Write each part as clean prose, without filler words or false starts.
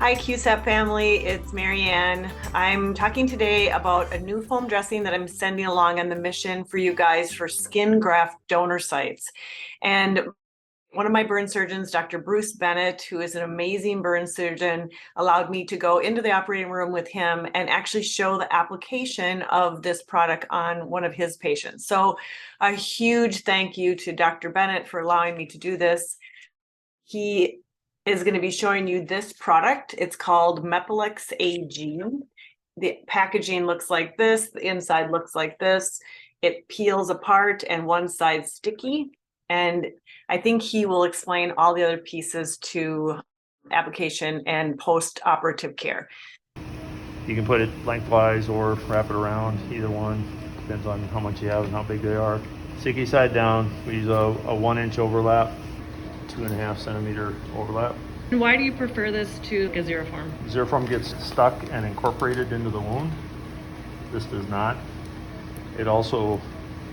Hi, CUSAP family. It's Marianne. I'm talking today about a new foam dressing that I'm sending along on the mission for you guys for skin graft donor sites. And one of my burn surgeons, Dr. Bruce Bennett, who is an amazing burn surgeon, allowed me to go into the operating room with him and actually show the application of this product on one of his patients. So a huge thank you to Dr. Bennett for allowing me to do this. He is going to be showing you this product. It's called Mepilex Ag. The packaging looks like this. The inside looks like this. It peels apart and one side's sticky. And I think he will explain all the other pieces to application and post-operative care. You can put it lengthwise or wrap it around, either one. Depends on how much you have and how big they are. Sticky side down, we use a 1-inch overlap, 2.5 centimeter overlap. And why do you prefer this to a Xeroform? Xeroform gets stuck and incorporated into the wound. This does not. It also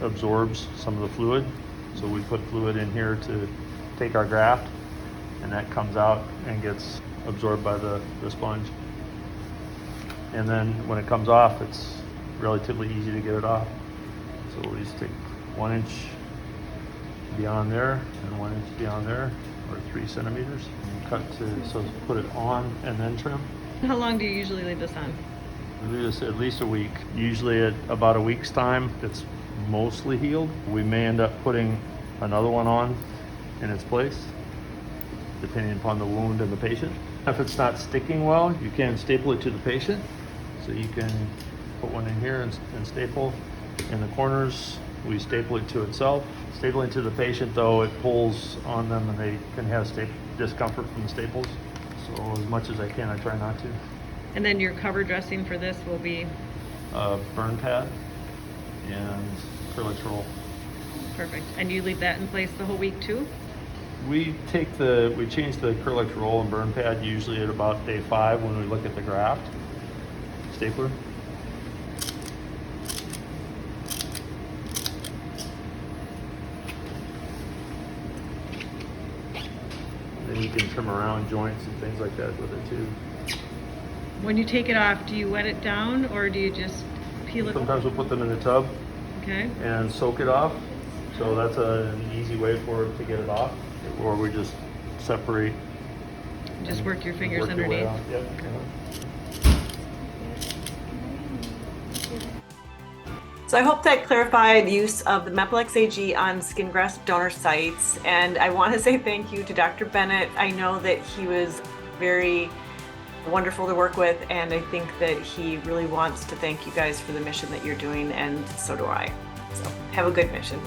absorbs some of the fluid. So we put fluid in here to take our graft, and that comes out and gets absorbed by the sponge. And then when it comes off, it's relatively easy to get it off. So we just take 1 inch beyond there and 1 inch beyond there, or 3 centimeters, and cut to, so put it on and then trim. How long do you usually leave this on? We do this at least a week. Usually at about a week's time, it's mostly healed. We may end up putting another one on in its place, depending upon the wound and the patient. If it's not sticking well, you can staple it to the patient. So you can put one in here and staple in the corners. We staple it to itself. Stapling to the patient, though, it pulls on them and they can have discomfort from the staples. So as much as I can, I try not to. And then your cover dressing for this will be? Burn pad and acrylic roll. Perfect. And you leave that in place the whole week too? We change the acrylic roll and burn pad usually at about day 5 when we look at the graft. Stapler. Then you can trim around joints and things like that with it too. When you take it off, do you wet it down or do you just peel it? Sometimes we'll put them in the tub and soak it off. So that's an easy way for it to get it off. Or we just separate. Just work your fingers underneath. Yep. So I hope that clarified the use of the Mepilex AG on skin graft donor sites. And I want to say thank you to Dr. Bennett. I know that he was very wonderful to work with, and I think that he really wants to thank you guys for the mission that you're doing, and so do I. So have a good mission.